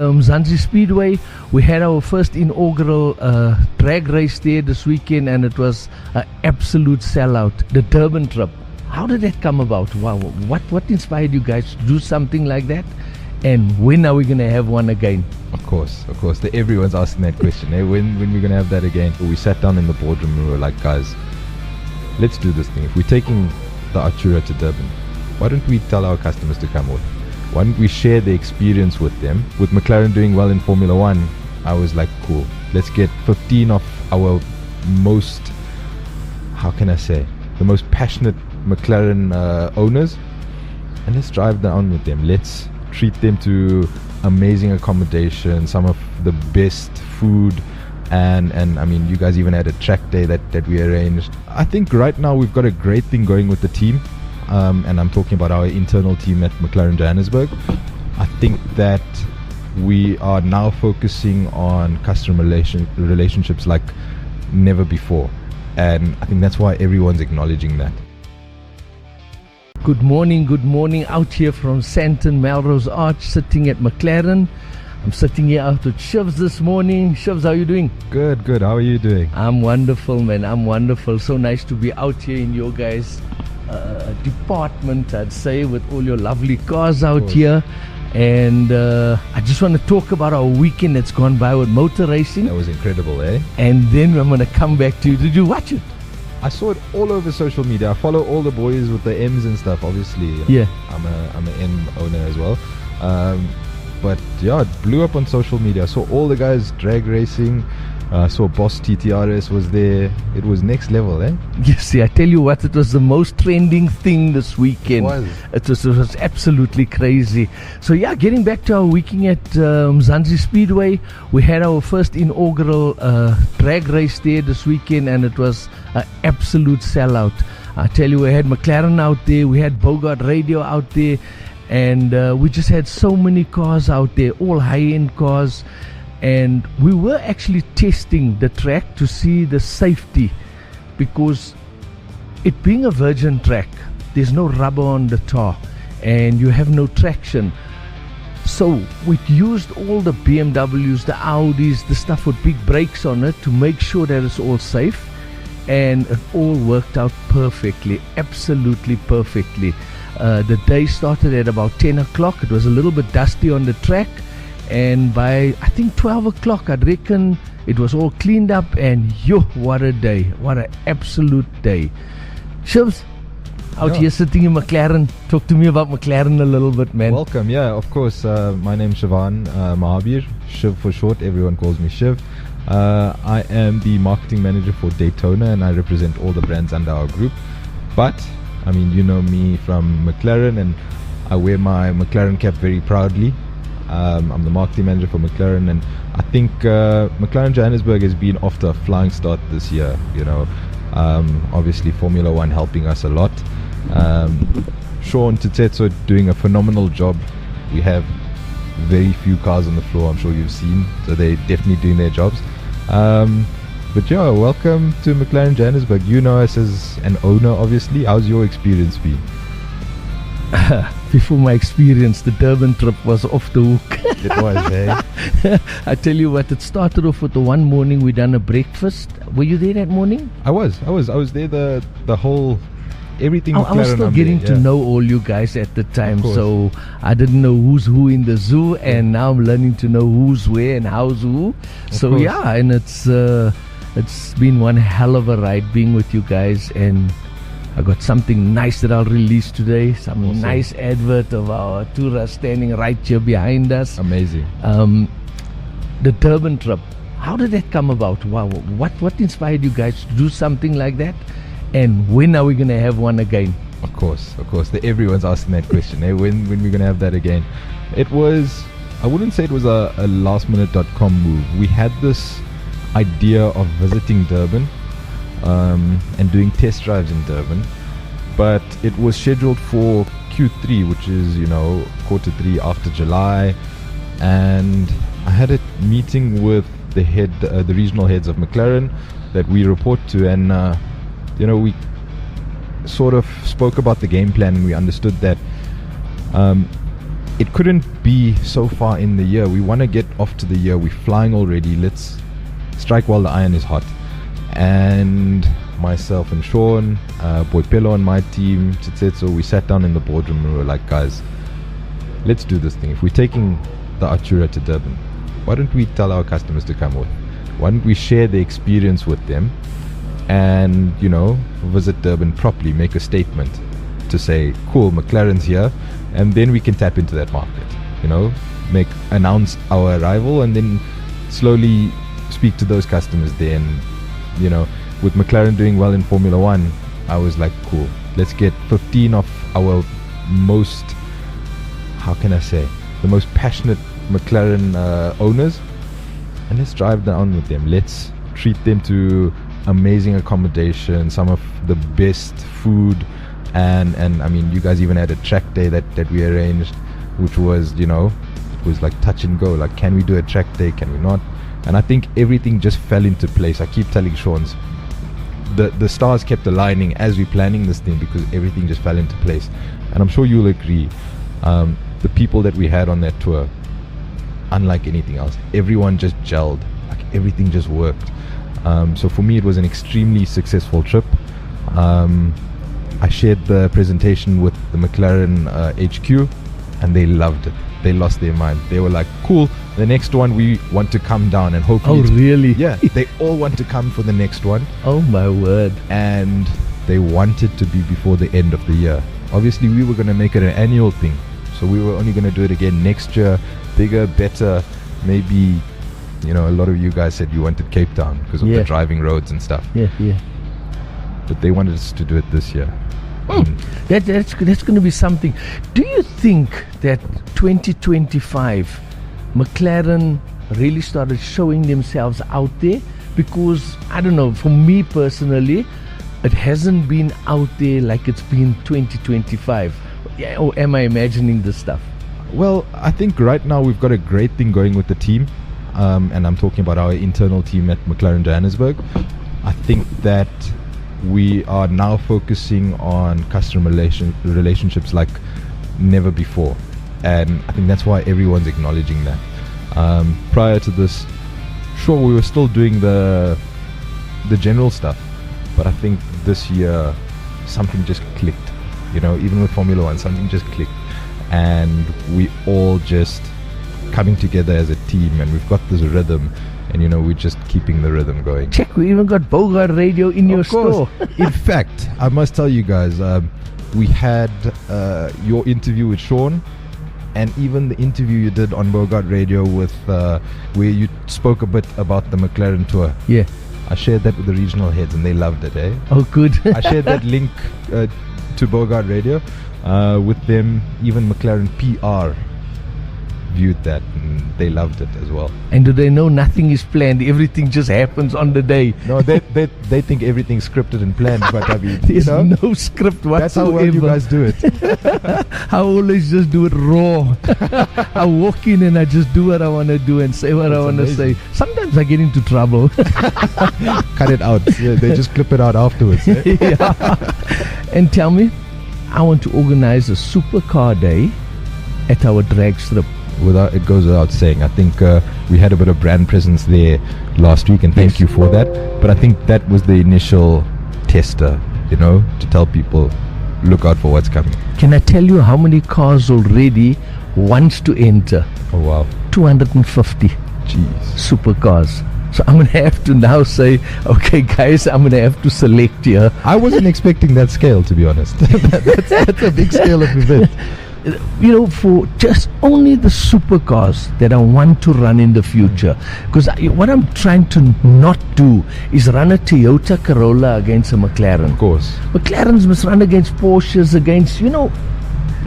Zanzi Speedway. We had our first inaugural drag race there this weekend, and it was an absolute sellout. The Durban trip. How did that come about? Wow, what inspired you guys to do something like that? And when are we going to have one again? Of course. Everyone's asking that question. When we're going to have that again? We sat down in the boardroom and we were like, guys, let's do this thing. If we're taking the Artura to Durban, why don't we tell our customers to come with? Why don't we share the experience with them? With McLaren doing well in Formula One, I was like, cool, let's get 15 of our most, how can I say, the most passionate McLaren owners, and let's drive down with them. Let's treat them to amazing accommodation, some of the best food, and I mean, you guys even had a track day that we arranged. I think right now we've got a great thing going with the team. And I'm talking about our internal team at McLaren Johannesburg. I think that we are now focusing on customer relationships like never before, and I think that's why everyone's acknowledging that. Good morning out here from Santon Melrose Arch, sitting at McLaren. I'm sitting here out with Shivs this morning. Shivs, how are you doing? Good. How are you doing? I'm wonderful, man. I'm wonderful. So nice to be out here in your guys' department, I'd say, with all your lovely cars out here. And I just want to talk about our weekend that's gone by with motor racing. That was incredible, eh? And then I'm going to come back to you. Did you watch it? I saw it all over social media. I follow all the boys with the M's and stuff, obviously. Yeah. I'm an M owner as well. But yeah, it blew up on social media. I saw all the guys drag racing. I saw Boss TTRS was there. It was next level, eh? You see, I tell you what, it was the most trending thing this weekend. It was absolutely crazy. So yeah, getting back to our weekend at Zanzi Speedway, we had our first inaugural drag race there this weekend, and it was an absolute sellout. I tell you, we had McLaren out there, we had Bogart Radio out there, and we just had so many cars out there, all high-end cars. And we were actually testing the track to see the safety, because it being a virgin track, there's no rubber on the tar and you have no traction. So we used all the BMWs, the Audis, the stuff with big brakes on it to make sure that it's all safe, and it all worked out perfectly, absolutely perfectly. The day started at about 10 o'clock. It was a little bit dusty on the track, and by I think 12 o'clock, I'd reckon it was all cleaned up, and what a day, what an absolute day. Shivs, out here sitting in McLaren. Talk to me about McLaren a little bit, man. Welcome. Yeah, of course. My name's Shivan Mahabir, Shiv for short. Everyone calls me Shiv. I am the marketing manager for Daytona, and I represent all the brands under our group. But I mean, you know me from McLaren, and I wear my McLaren cap very proudly. I'm the marketing manager for McLaren, and I think McLaren Johannesburg has been off to a flying start this year. You know, obviously Formula One helping us a lot. Sean Tutetso doing a phenomenal job. We have very few cars on the floor, I'm sure you've seen, so they're definitely doing their jobs. But yeah, welcome to McLaren Johannesburg. You know us as an owner, obviously. How's your experience been? Before my experience, the Durban trip was off the hook. It was, eh? I tell you what, it started off with the one morning we done a breakfast. Were you there that morning? I was there the whole everything. I was still getting to know all you guys at the time, so I didn't know who's who in the zoo, and now I'm learning to know who's where and how's who. So yeah, and it's been one hell of a ride being with you guys, and I got something nice that I'll release today. Some nice advert of our Artura standing right here behind us. Amazing. The Durban trip. How did that come about? Wow, what inspired you guys to do something like that? And when are we going to have one again? Of course. Everyone's asking that question. When we're going to have that again? It was, I wouldn't say it was a lastminute.com move. We had this idea of visiting Durban and doing test drives in Durban, but it was scheduled for Q3, which is, you know, Q3 after July, and I had a meeting with the regional heads of McLaren that we report to, and you know, we sort of spoke about the game plan, and we understood that it couldn't be so far in the year. We want to get off to the year. We're flying already. Let's strike while the iron is hot. And myself and Sean, Boipelo and my team, Tsitsetso, we sat down in the boardroom and we were like, guys, let's do this thing. If we're taking the Artura to Durban, why don't we tell our customers to come with? Why don't we share the experience with them and, visit Durban properly, make a statement to say, cool, McLaren's here, and then we can tap into that market, announce our arrival and then slowly speak to those customers there. And, with McLaren doing well in Formula One, I was like, cool, let's get 15 of our most, the most passionate McLaren owners, and let's drive down with them. Let's treat them to amazing accommodation, some of the best food, and I mean, you guys even had a track day that we arranged, which was, it was like touch and go, like, can we do a track day, can we not? And I think everything just fell into place. I keep telling Sean's, the stars kept aligning as we're planning this thing, because everything just fell into place. And I'm sure you'll agree, the people that we had on that tour, unlike anything else, everyone just gelled, like everything just worked. So for me, it was an extremely successful trip. I shared the presentation with the McLaren HQ, and they loved it. They lost their mind. They were like, cool, the next one we want to come down, and hopefully... Oh, really? Yeah, they all want to come for the next one. Oh, my word. And they wanted to be before the end of the year. Obviously, we were going to make it an annual thing. So we were only going to do it again next year, bigger, better, maybe... a lot of you guys said you wanted Cape Town because of the driving roads and stuff. Yeah. But they wanted us to do it this year. That's going to be something. Do you think that 2025 McLaren really started showing themselves out there? Because, I don't know, for me personally, it hasn't been out there like it's been 2025. Yeah, or am I imagining this stuff? Well, I think right now we've got a great thing going with the team. And I'm talking about our internal team at McLaren Johannesburg. I think that we are now focusing on customer relationships like never before, and I think that's why everyone's acknowledging that. Prior to this, sure, we were still doing the general stuff, but I think this year something just clicked. Even with Formula One, something just clicked, and we all just coming together as a team, and we've got this rhythm, and we're just keeping the rhythm going. Check, we even got Bogart Radio in your store. In fact, I must tell you guys, we had your interview with Sean, and even the interview you did on Bogart Radio with where you spoke a bit about the McLaren tour. Yeah, I shared that with the regional heads, and they loved it. Oh, good. I shared that link to Bogart Radio with them. Even McLaren PR viewed that, and they loved it as well. And do they know nothing is planned? Everything just happens on the day. No, they think everything's scripted and planned, but I mean, there's no script whatsoever. That's how well you guys do it. I always just do it raw. I walk in and I just do what I want to do and say what I want to say. Sometimes I get into trouble. Cut it out. Yeah, they just clip it out afterwards. Yeah. And tell me, I want to organize a supercar day at our drag strip. It goes without saying. I think we had a bit of brand presence there last week, and thank you for that. But I think that was the initial tester, to tell people, look out for what's coming. Can I tell you how many cars already wants to enter? Oh, wow. 250. Jeez. Supercars. So I'm going to have to now say, okay, guys, I'm going to have to select here. I wasn't expecting that scale, to be honest. that's a big scale of event. For just only the supercars that I want to run in the future. Because what I'm trying to not do is run a Toyota Corolla against a McLaren. Of course. McLarens must run against Porsches, against,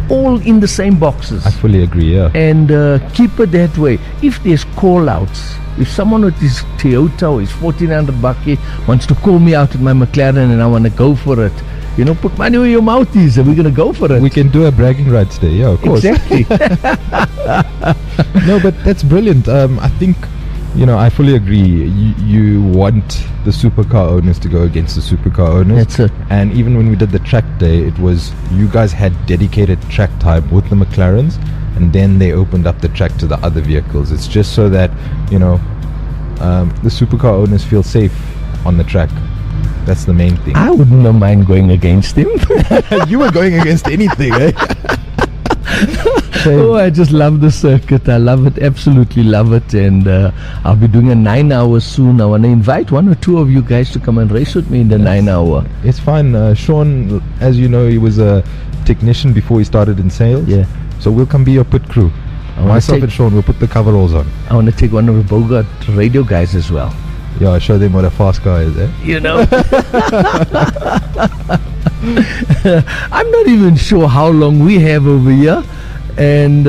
all in the same boxes. I fully agree, yeah. And keep it that way. If there's call-outs, if someone with his Toyota or his 1400 bakkie wants to call me out at my McLaren and I want to go for it, put money where your mouth is, and we're going to go for it. We can do a bragging rights day, yeah, of course. Exactly. No, but that's brilliant. I think, I fully agree. You want the supercar owners to go against the supercar owners. That's it. And even when we did the track day, it was, you guys had dedicated track time with the McLarens, and then they opened up the track to the other vehicles. It's just so that, you know, the supercar owners feel safe on the track. That's the main thing. I wouldn't mind going against him. You were going against anything, eh? Oh, I just love the circuit. I love it, absolutely love it. And I'll be doing a 9 hours soon. I want to invite one or two of you guys to come and race with me in the 9 hour. It's fine. Sean, as you know, he was a technician before he started in sales. Yeah. So we'll come be your pit crew. Myself and Sean, we'll put the coveralls on. I want to take one of the Bogart radio guys as well. Yeah, show them what a fast car is, eh? You know. I'm not even sure how long we have over here. And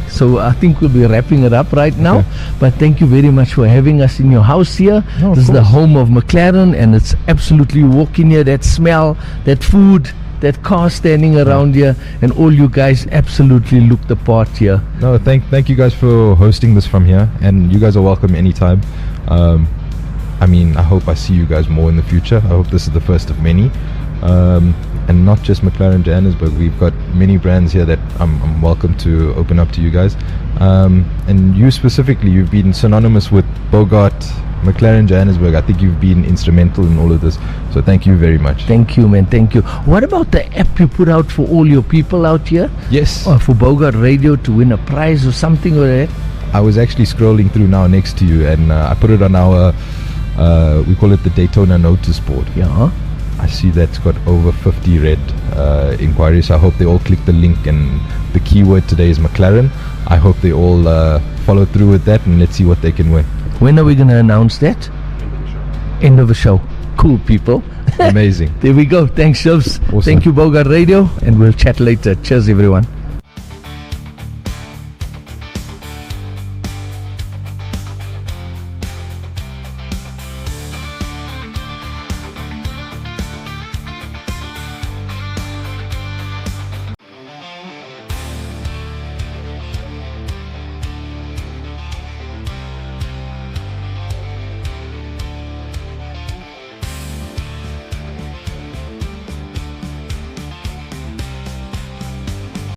so I think we'll be wrapping it up right now. Okay. But thank you very much for having us in your house here. No, this is the course. home of McLaren, and it's absolutely, you walk in here, that smell, that food, that car standing around here, and all you guys absolutely look the part here. No, thank you guys for hosting this from here, and you guys are welcome anytime. I mean, I hope I see you guys more in the future. I hope this is the first of many. And not just McLaren Johannesburg. We've got many brands here that I'm welcome to open up to you guys. And you specifically, you've been synonymous with Bogart, McLaren Johannesburg. I think you've been instrumental in all of this. So thank you very much. Thank you, man. Thank you. What about the app you put out for all your people out here? Yes. Or for Bogart Radio to win a prize or something or that? I was actually scrolling through now next to you, and I put it on our, we call it the Daytona notice board. Yeah. I see that's got over 50 read inquiries. So I hope they all click the link, and the keyword today is McLaren. I hope they all follow through with that, and let's see what they can win. When are we going to announce that? End of the show. Cool, people. Amazing. There we go. Thanks, Shubs. Awesome. Thank you, Bogart Radio, and we'll chat later. Cheers, everyone.